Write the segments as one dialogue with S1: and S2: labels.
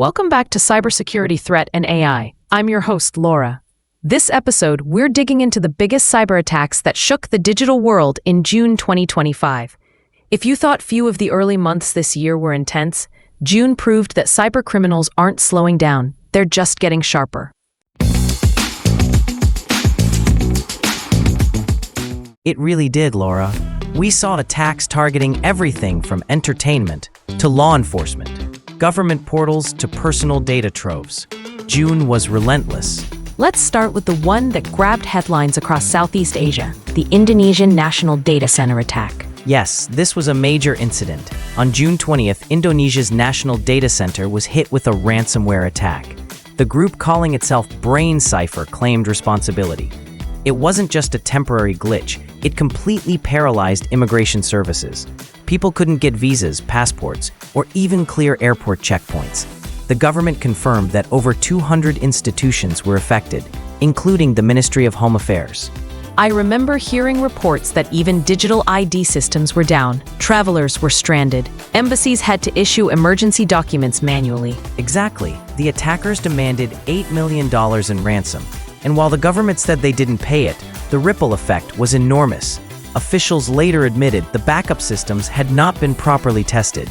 S1: Welcome back to Cybersecurity Threat and AI. I'm your host, Lora. This episode, we're digging into the biggest cyber attacks that shook the digital world in June 2025. If you thought few of the early months this year were intense, June proved that cybercriminals aren't slowing down, they're just getting sharper.
S2: It really did, Lora. We saw attacks targeting everything from entertainment to law enforcement, government portals to personal data troves. June was relentless.
S1: Let's start with the one that grabbed headlines across Southeast Asia, the Indonesian National Data Center attack.
S2: Yes, this was a major incident. On June 20th, Indonesia's National Data Center was hit with a ransomware attack. The group calling itself Brain Cipher claimed responsibility. It wasn't just a temporary glitch, it completely paralyzed immigration services. People couldn't get visas, passports, or even clear airport checkpoints. The government confirmed that over 200 institutions were affected, including the Ministry of Home Affairs.
S1: I remember hearing reports that even digital ID systems were down, travelers were stranded, embassies had to issue emergency documents manually.
S2: Exactly. The attackers demanded $8 million in ransom. And while the government said they didn't pay it, the ripple effect was enormous. Officials later admitted the backup systems had not been properly tested.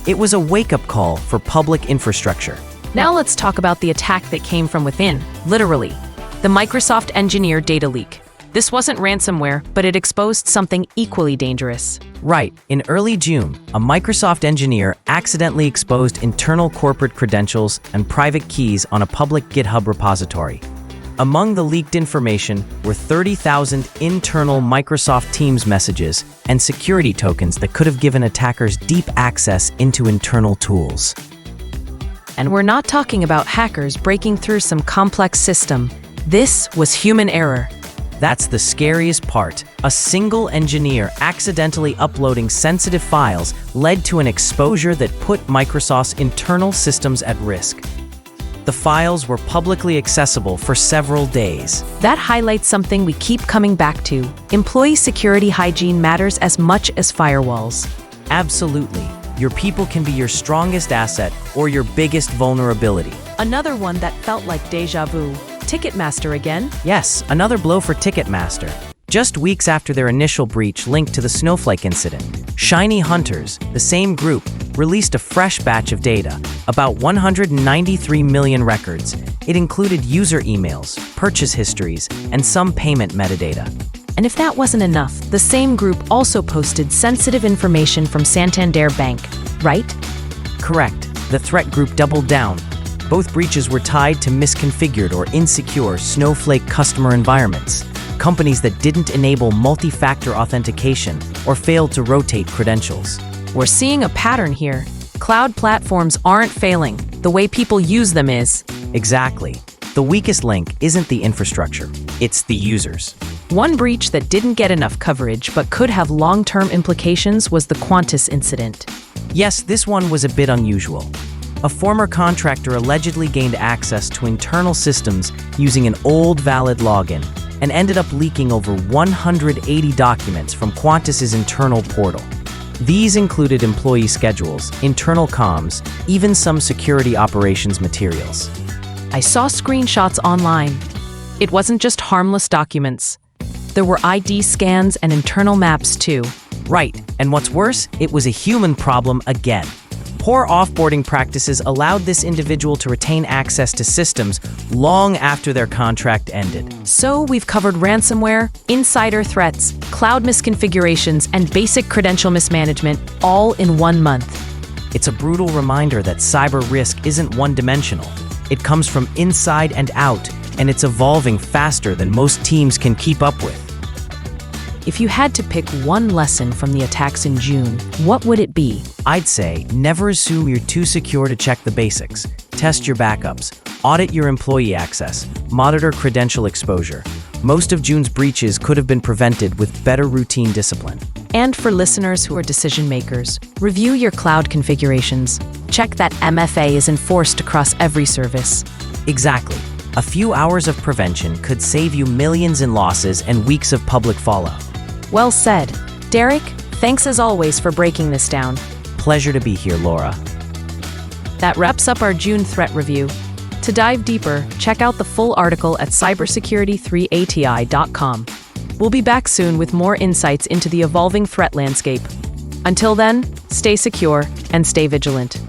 S2: It was a wake-up call for public infrastructure.
S1: Now let's talk about the attack that came from within, literally. The Microsoft engineer data leak. This wasn't ransomware, but it exposed something equally dangerous.
S2: Right. In early June, a Microsoft engineer accidentally exposed internal corporate credentials and private keys on a public GitHub repository. Among the leaked information were 30,000 internal Microsoft Teams messages and security tokens that could have given attackers deep access into internal tools.
S1: And we're not talking about hackers breaking through some complex system. This was human error.
S2: That's the scariest part. A single engineer accidentally uploading sensitive files led to an exposure that put Microsoft's internal systems at risk. The files were publicly accessible for several days.
S1: That highlights something we keep coming back to. Employee security hygiene matters as much as firewalls.
S2: Absolutely. Your people can be your strongest asset or your biggest vulnerability.
S1: Another one that felt like deja vu. Ticketmaster again?
S2: Yes, another blow for Ticketmaster. Just weeks after their initial breach linked to the Snowflake incident, Shiny Hunters, the same group, released a fresh batch of data, about 193 million records. It included user emails, purchase histories, and some payment metadata.
S1: And if that wasn't enough, the same group also posted sensitive information from Santander Bank, right?
S2: Correct. The threat group doubled down. Both breaches were tied to misconfigured or insecure Snowflake customer environments, companies that didn't enable multi-factor authentication or failed to rotate credentials.
S1: We're seeing a pattern here. Cloud platforms aren't failing. The way people use them is.
S2: Exactly. The weakest link isn't the infrastructure, it's the users.
S1: One breach that didn't get enough coverage but could have long-term implications was the Qantas incident.
S2: Yes, this one was a bit unusual. A former contractor allegedly gained access to internal systems using an old valid login and ended up leaking over 180 documents from Qantas's internal portal. These included employee schedules, internal comms, even some security operations materials.
S1: I saw screenshots online. It wasn't just harmless documents. There were ID scans and internal maps too.
S2: Right, and what's worse, it was a human problem again. Poor offboarding practices allowed this individual to retain access to systems long after their contract ended.
S1: So we've covered ransomware, insider threats, cloud misconfigurations, and basic credential mismanagement, all in 1 month.
S2: It's a brutal reminder that cyber risk isn't one-dimensional. It comes from inside and out, and it's evolving faster than most teams can keep up with.
S1: If you had to pick one lesson from the attacks in June, what would it be?
S2: I'd say never assume you're too secure to check the basics. Test your backups, audit your employee access, monitor credential exposure. Most of June's breaches could have been prevented with better routine discipline.
S1: And for listeners who are decision makers, review your cloud configurations. Check that MFA is enforced across every service.
S2: Exactly. A few hours of prevention could save you millions in losses and weeks of public fallout.
S1: Well said. Derek, thanks as always for breaking this down.
S2: Pleasure to be here, Lora.
S1: That wraps up our June threat review. To dive deeper, check out the full article at cybersecurity3ati.com. We'll be back soon with more insights into the evolving threat landscape. Until then, stay secure and stay vigilant.